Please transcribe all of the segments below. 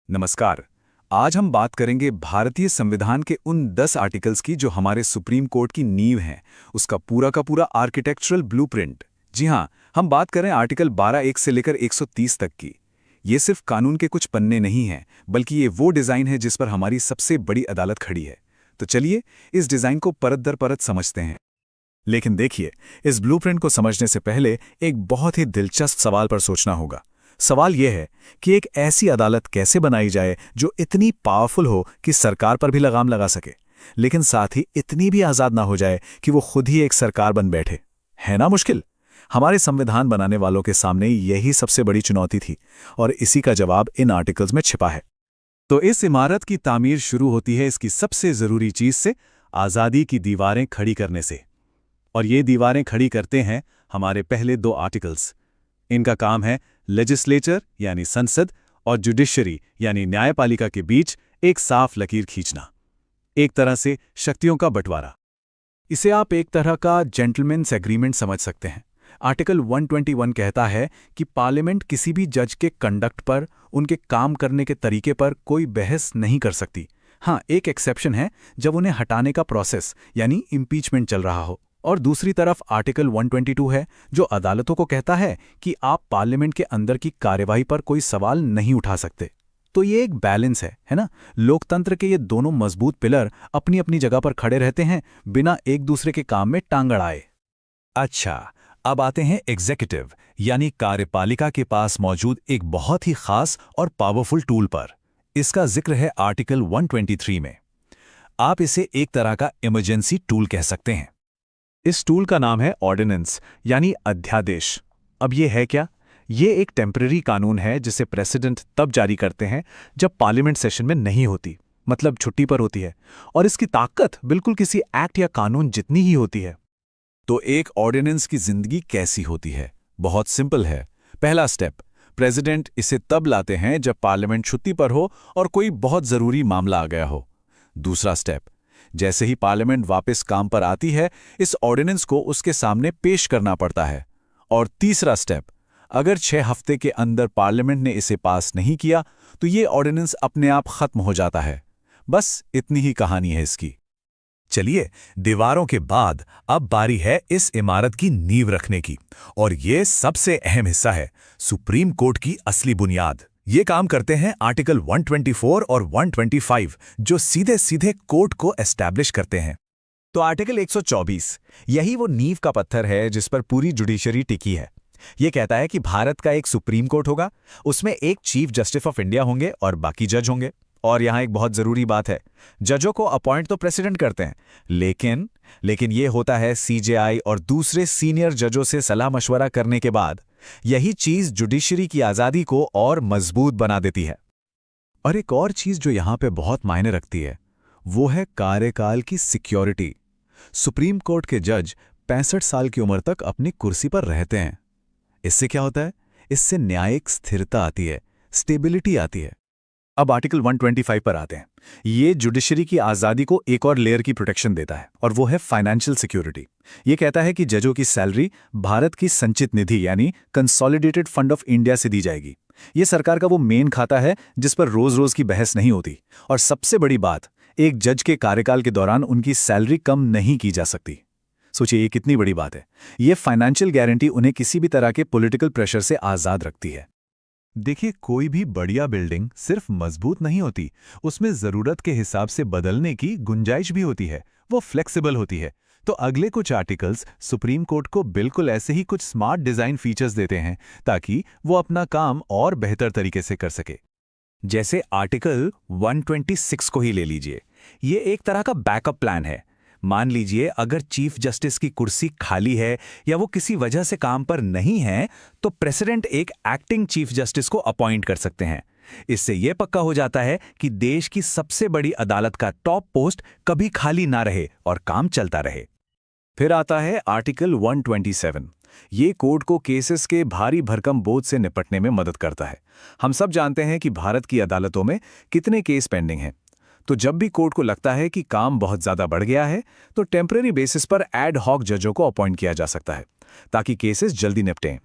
नमस्कार। आज हम बात करेंगे भारतीय संविधान के उन 10 आर्टिकल्स की जो हमारे सुप्रीम कोर्ट की नींव हैं, उसका पूरा का पूरा आर्किटेक्चरल ब्लूप्रिंट। जी हाँ, हम बात करें आर्टिकल 12(1) से लेकर 130 तक की। ये सिर्फ कानून के कुछ पन्ने नहीं हैं, बल्कि ये वो डिज़ाइन है जिस पर हमारी सबसे बड़ी अदालत खड़ी है। तो चलिए इस डिज़ाइन को परत दर परत समझते हैं। लेकिन देखिए, इस ब्लूप्रिंट को समझने से पहले एक बहुत ही दिलचस्प सवाल पर सोचना होगा। सवाल यह है कि एक ऐसी अदालत कैसे बनाई जाए जो इतनी पावरफुल हो कि सरकार पर भी लगाम लगा सके, लेकिन साथ ही इतनी भी आज़ाद ना हो जाए कि वो खुद ही एक सरकार बन बैठे। है ना मुश्किल? हमारे संविधान बनाने वालों के सामने यही सबसे बड़ी चुनौती थी, और इसी का जवाब इन आर्टिकल्स में छिपा है। तो इस इमारत की तामीर शुरू होती है इसकी सबसे ज़रूरी चीज़ से, आज़ादी की दीवारें खड़ी करने से। और ये दीवारें खड़ी करते हैं हमारे पहले 2 आर्टिकल्स। इनका काम है लेजिस्लेचर यानी संसद और जुडिशरी यानी न्यायपालिका के बीच एक साफ लकीर खींचना, एक तरह से शक्तियों का बंटवारा। इसे आप एक तरह का जेंटलमैन्स एग्रीमेंट समझ सकते हैं। आर्टिकल 121 कहता है कि पार्लियामेंट किसी भी जज के कंडक्ट पर, उनके काम करने के तरीके पर कोई बहस नहीं कर सकती। हाँ, एक एक्सेप्शन है, जब उन्हें हटाने का प्रोसेस यानी इम्पीचमेंट चल रहा हो। और दूसरी तरफ आर्टिकल 122 है, जो अदालतों को कहता है कि आप पार्लियामेंट के अंदर की कार्यवाही पर कोई सवाल नहीं उठा सकते। तो ये एक बैलेंस है ना? लोकतंत्र के ये दोनों मजबूत पिलर अपनी अपनी जगह पर खड़े रहते हैं, बिना एक दूसरे के काम में टांग अड़ाए। अच्छा, अब आते हैं एग्जीक्यूटिव यानी कार्यपालिका के पास मौजूद एक बहुत ही खास और पावरफुल टूल पर। इसका जिक्र है आर्टिकल 123 में। आप इसे एक तरह का इमरजेंसी टूल कह सकते हैं। इस टूल का नाम है ऑर्डिनेंस यानी अध्यादेश। अब ये है क्या? ये एक टेम्पररी कानून है जिसे प्रेसिडेंट तब जारी करते हैं जब पार्लियामेंट सेशन में नहीं होती, मतलब छुट्टी पर होती है, और इसकी ताकत बिल्कुल किसी एक्ट या कानून जितनी ही होती है। तो एक ऑर्डिनेंस की जिंदगी कैसी होती है? बहुत सिंपल है। पहला स्टेप, प्रेसिडेंट इसे तब लाते हैं जब पार्लियामेंट छुट्टी पर हो और कोई बहुत जरूरी मामला आ गया हो। दूसरा स्टेप, जैसे ही पार्लियामेंट वापस काम पर आती है, इस ऑर्डिनेंस को उसके सामने पेश करना पड़ता है। और तीसरा स्टेप, अगर 6 हफ्ते के अंदर पार्लियामेंट ने इसे पास नहीं किया तो ये ऑर्डिनेंस अपने आप खत्म हो जाता है। बस इतनी ही कहानी है इसकी। चलिए, दीवारों के बाद अब बारी है इस इमारत की नींव रखने की, और ये सबसे अहम हिस्सा है, सुप्रीम कोर्ट की असली बुनियाद। ये काम करते हैं आर्टिकल 124 और 125, जो सीधे सीधे कोर्ट को एस्टैब्लिश करते हैं। तो आर्टिकल 124, यही वो नींव का पत्थर है जिस पर पूरी जुडिशरी टिकी है। ये कहता है कि भारत का एक सुप्रीम कोर्ट होगा, उसमें एक चीफ जस्टिस ऑफ इंडिया होंगे और बाकी जज होंगे। और यहाँ एक बहुत जरूरी बात है, जजों को अपॉइंट तो प्रेसिडेंट करते हैं, लेकिन ये होता है सीजेआई और दूसरे सीनियर जजों से सलाह मशवरा करने के बाद। यही चीज जुडिशरी की आजादी को और मजबूत बना देती है। और एक और चीज जो यहां पे बहुत मायने रखती है, वो है कार्यकाल की सिक्योरिटी। सुप्रीम कोर्ट के जज 65 साल की उम्र तक अपनी कुर्सी पर रहते हैं। इससे क्या होता है? इससे न्यायिक स्थिरता आती है, स्टेबिलिटी आती है। अब आर्टिकल 125 पर आते हैं। ये जुडिशरी की आज़ादी को एक और लेयर की प्रोटेक्शन देता है, और वो है फाइनेंशियल सिक्योरिटी। ये कहता है कि जजों की सैलरी भारत की संचित निधि यानी कंसोलिडेटेड फंड ऑफ इंडिया से दी जाएगी। ये सरकार का वो मेन खाता है जिस पर रोज रोज की बहस नहीं होती। और सबसे बड़ी बात, एक जज के कार्यकाल के दौरान उनकी सैलरी कम नहीं की जा सकती। सोचिए, ये कितनी बड़ी बात है। ये फाइनेंशियल गारंटी उन्हें किसी भी तरह के पॉलिटिकल प्रेशर से आज़ाद रखती है। देखिए, कोई भी बढ़िया बिल्डिंग सिर्फ मजबूत नहीं होती, उसमें जरूरत के हिसाब से बदलने की गुंजाइश भी होती है, वो फ्लेक्सिबल होती है। तो अगले कुछ आर्टिकल्स सुप्रीम कोर्ट को बिल्कुल ऐसे ही कुछ स्मार्ट डिजाइन फीचर्स देते हैं ताकि वो अपना काम और बेहतर तरीके से कर सके। जैसे आर्टिकल 126 को ही ले लीजिए। ये एक तरह का बैकअप प्लान है। मान लीजिए अगर चीफ जस्टिस की कुर्सी खाली है या वो किसी वजह से काम पर नहीं है, तो प्रेसिडेंट एक एक्टिंग चीफ जस्टिस को अपॉइंट कर सकते हैं। इससे यह पक्का हो जाता है कि देश की सबसे बड़ी अदालत का टॉप पोस्ट कभी खाली ना रहे और काम चलता रहे। फिर आता है आर्टिकल 127। ये कोर्ट को केसेस के भारी भरकम बोझ से निपटने में मदद करता है। हम सब जानते हैं कि भारत की अदालतों में कितने केस पेंडिंग हैं। तो जब भी कोर्ट को लगता है कि काम बहुत ज्यादा बढ़ गया है, तो टेम्परेरी बेसिस पर एड हॉक जजों को अपॉइंट किया जा सकता है ताकि केसेस जल्दी निपटें।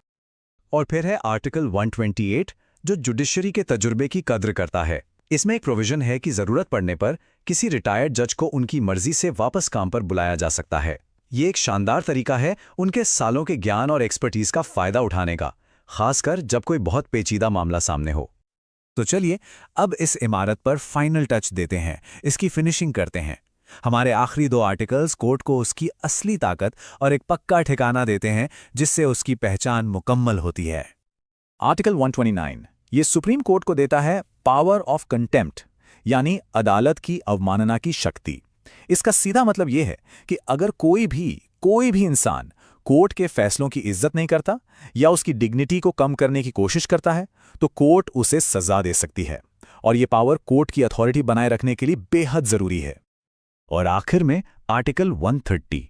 और फिर है आर्टिकल 128, जो जुडिशरी के तजुर्बे की कद्र करता है। इसमें एक प्रोविजन है कि जरूरत पड़ने पर किसी रिटायर्ड जज को उनकी मर्जी से वापस काम पर बुलाया जा सकता है। ये एक शानदार तरीका है उनके सालों के ज्ञान और एक्सपर्टीज का फायदा उठाने का, खासकर जब कोई बहुत पेचीदा मामला सामने हो। तो चलिए अब इस इमारत पर फाइनल टच देते हैं, इसकी फिनिशिंग करते हैं। हमारे आखिरी 2 आर्टिकल्स कोर्ट को उसकी असली ताकत और एक पक्का ठिकाना देते हैं जिससे उसकी पहचान मुकम्मल होती है। आर्टिकल 129 ये सुप्रीम कोर्ट को देता है पावर ऑफ कंटेम्प्ट, यानी अदालत की अवमानना की शक्ति। इसका सीधा मतलब यह है कि अगर कोई भी इंसान कोर्ट के फैसलों की इज्जत नहीं करता या उसकी डिग्निटी को कम करने की कोशिश करता है तो कोर्ट उसे सजा दे सकती है, और यह पावर कोर्ट की अथॉरिटी बनाए रखने के लिए बेहद जरूरी है। और आखिर में आर्टिकल 130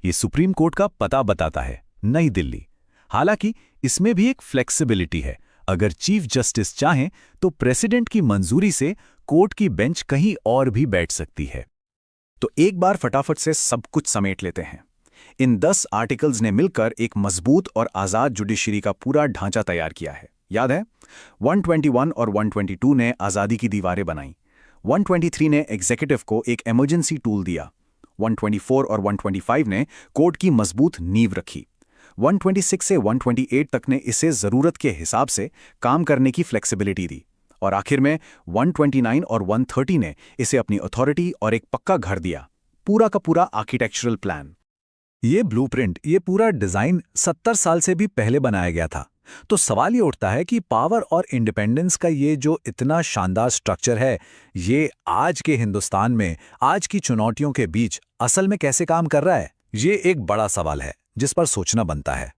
ये सुप्रीम कोर्ट का पता बताता है, नई दिल्ली। हालांकि इसमें भी एक फ्लेक्सिबिलिटी है, अगर चीफ जस्टिस चाहें तो प्रेसिडेंट की मंजूरी से कोर्ट की बेंच कहीं और भी बैठ सकती है। तो एक बार फटाफट से सब कुछ समेट लेते हैं। इन 10 आर्टिकल्स ने मिलकर एक मजबूत और आज़ाद जुडिशरी का पूरा ढांचा तैयार किया है। याद है, 121 और 122 ने आज़ादी की दीवारें बनाई, 123 ने एग्जीक्यूटिव को एक इमरजेंसी टूल दिया, 124 और 125 ने कोर्ट की मजबूत नींव रखी, 126 से 128 तक ने इसे ज़रूरत के हिसाब से काम करने की फ्लेक्सिबिलिटी दी, और आखिर में 129 और 130 ने इसे अपनी अथॉरिटी और एक पक्का घर दिया, पूरा का पूरा आर्किटेक्चरल प्लान। ये ब्लूप्रिंट, ये पूरा डिज़ाइन 70 साल से भी पहले बनाया गया था। तो सवाल ये उठता है कि पावर और इंडिपेंडेंस का ये जो इतना शानदार स्ट्रक्चर है, ये आज के हिंदुस्तान में, आज की चुनौतियों के बीच असल में कैसे काम कर रहा है? ये एक बड़ा सवाल है जिस पर सोचना बनता है।